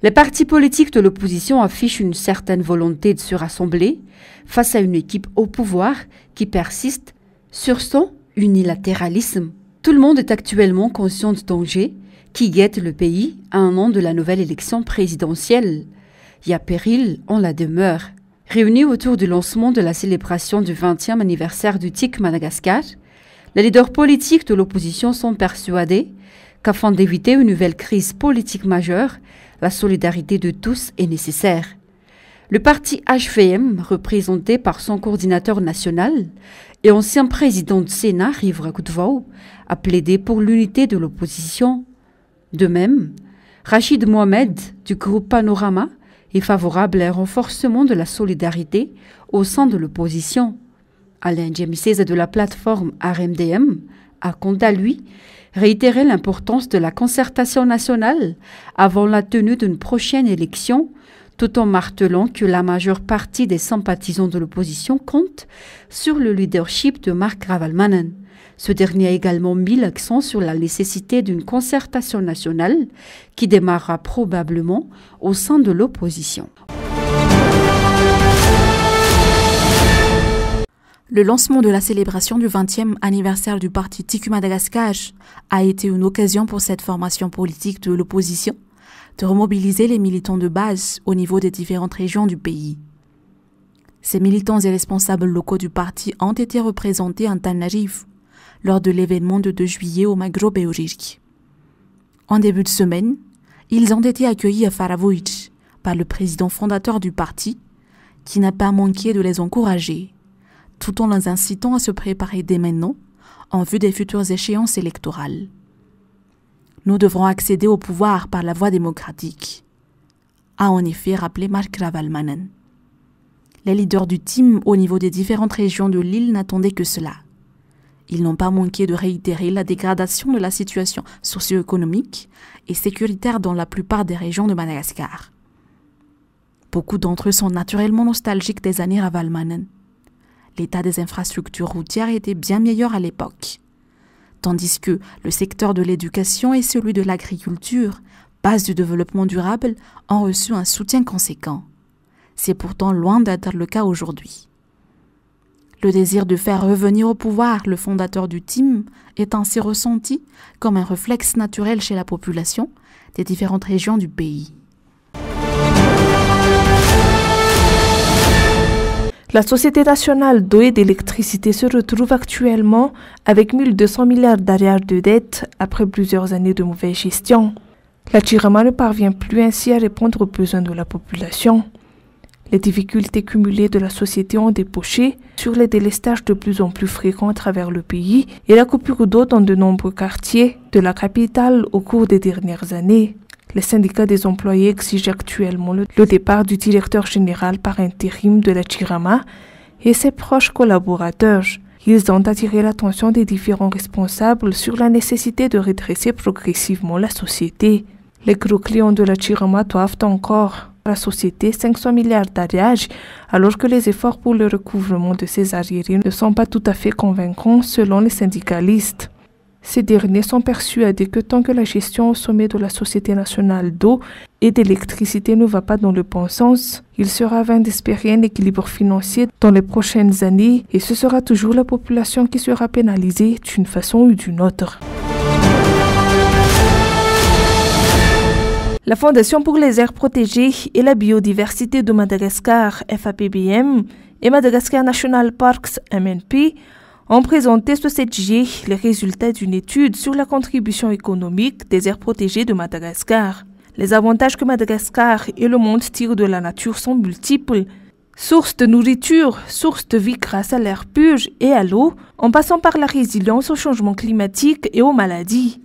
Les partis politiques de l'opposition affichent une certaine volonté de se rassembler face à une équipe au pouvoir qui persiste sur son unilatéralisme. Tout le monde est actuellement conscient du danger qui guette le pays à un an de la nouvelle élection présidentielle. Il y a péril en la demeure. Réunis autour du lancement de la célébration du 20e anniversaire du TIC Madagascar, les leaders politiques de l'opposition sont persuadés qu'afin d'éviter une nouvelle crise politique majeure, la solidarité de tous est nécessaire. Le parti HVM, représenté par son coordinateur national et ancien président du Sénat, Rivra Koutvao, a plaidé pour l'unité de l'opposition. De même, Rachid Mohamed, du groupe Panorama, est favorable à un renforcement de la solidarité au sein de l'opposition. Alain Djemisseza de la plateforme RMDM a, quant à lui, réitéré l'importance de la concertation nationale avant la tenue d'une prochaine élection, tout en martelant que la majeure partie des sympathisants de l'opposition compte sur le leadership de Marc Ravalomanen. Ce dernier a également mis l'accent sur la nécessité d'une concertation nationale qui démarrera probablement au sein de l'opposition. Le lancement de la célébration du 20e anniversaire du parti TIC Madagascar a été une occasion pour cette formation politique de l'opposition de remobiliser les militants de base au niveau des différentes régions du pays. Ces militants et responsables locaux du parti ont été représentés en Tanarive lors de l'événement de 2 juillet au Magro Beorirk. En début de semaine, ils ont été accueillis à Faravouich par le président fondateur du parti, qui n'a pas manqué de les encourager, tout en les incitant à se préparer dès maintenant en vue des futures échéances électorales. Nous devrons accéder au pouvoir par la voie démocratique, a en effet rappelé Marc Ravalomanen. Les leaders du team au niveau des différentes régions de l'île n'attendaient que cela. Ils n'ont pas manqué de réitérer la dégradation de la situation socio-économique et sécuritaire dans la plupart des régions de Madagascar. Beaucoup d'entre eux sont naturellement nostalgiques des années Ravalomanen. L'état des infrastructures routières était bien meilleur à l'époque, tandis que le secteur de l'éducation et celui de l'agriculture, base du développement durable, ont reçu un soutien conséquent. C'est pourtant loin d'être le cas aujourd'hui. Le désir de faire revenir au pouvoir le fondateur du team est ainsi ressenti comme un réflexe naturel chez la population des différentes régions du pays. La Société nationale d'eau et d'électricité se retrouve actuellement avec 1200 milliards d'arrières de dette après plusieurs années de mauvaise gestion. La Chirama ne parvient plus ainsi à répondre aux besoins de la population. Les difficultés cumulées de la société ont débouché sur les délestages de plus en plus fréquents à travers le pays et la coupure d'eau dans de nombreux quartiers de la capitale au cours des dernières années. Les syndicats des employés exigent actuellement le départ du directeur général par intérim de la Chirama et ses proches collaborateurs. Ils ont attiré l'attention des différents responsables sur la nécessité de redresser progressivement la société. Les gros clients de la Chirama doivent encore à la société 500 milliards d'arrières, alors que les efforts pour le recouvrement de ces arriérés ne sont pas tout à fait convaincants selon les syndicalistes. Ces derniers sont persuadés que tant que la gestion au sommet de la Société nationale d'eau et d'électricité ne va pas dans le bon sens, il sera vain d'espérer un équilibre financier dans les prochaines années et ce sera toujours la population qui sera pénalisée d'une façon ou d'une autre. La Fondation pour les aires protégées et la biodiversité de Madagascar, FAPBM, et Madagascar National Parks, MNP, ont présenté ce 7 juillet les résultats d'une étude sur la contribution économique des aires protégées de Madagascar. Les avantages que Madagascar et le monde tirent de la nature sont multiples. Source de nourriture, source de vie grâce à l'air pur et à l'eau, en passant par la résilience au changement climatique et aux maladies.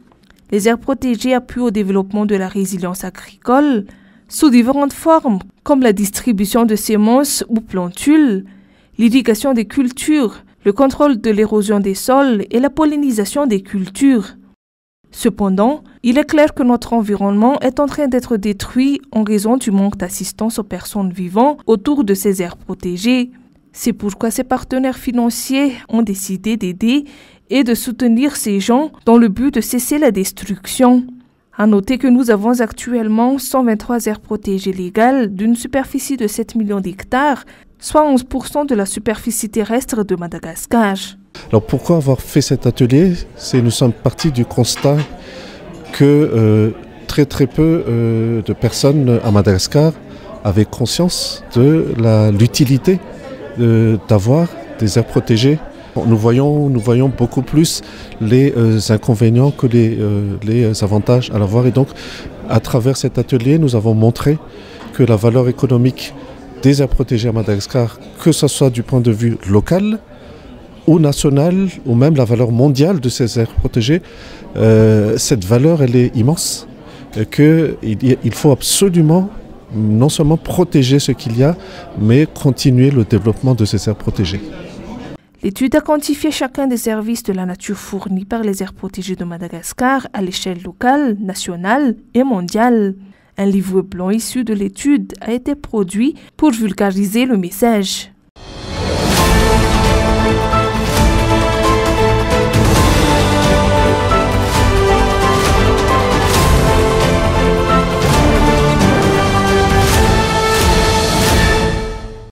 Les aires protégées appuient au développement de la résilience agricole sous différentes formes, comme la distribution de semences ou plantules, l'irrigation des cultures, le contrôle de l'érosion des sols et la pollinisation des cultures. Cependant, il est clair que notre environnement est en train d'être détruit en raison du manque d'assistance aux personnes vivant autour de ces aires protégées. C'est pourquoi ces partenaires financiers ont décidé d'aider et de soutenir ces gens dans le but de cesser la destruction. À noter que nous avons actuellement 123 aires protégées légales d'une superficie de 7 millions d'hectares, soit 11% de la superficie terrestre de Madagascar. Alors pourquoi avoir fait cet atelier? Nous sommes partis du constat que très peu de personnes à Madagascar avaient conscience de l'utilité d'avoir des aires protégées. Nous voyons beaucoup plus les inconvénients que les avantages à l'avoir. Et donc, à travers cet atelier, nous avons montré que la valeur économique des aires protégées à Madagascar, que ce soit du point de vue local ou national, ou même la valeur mondiale de ces aires protégées, cette valeur, elle est immense. Il faut absolument non seulement protéger ce qu'il y a, mais continuer le développement de ces aires protégées. L'étude a quantifié chacun des services de la nature fournis par les aires protégées de Madagascar à l'échelle locale, nationale et mondiale. Un livre blanc issu de l'étude a été produit pour vulgariser le message.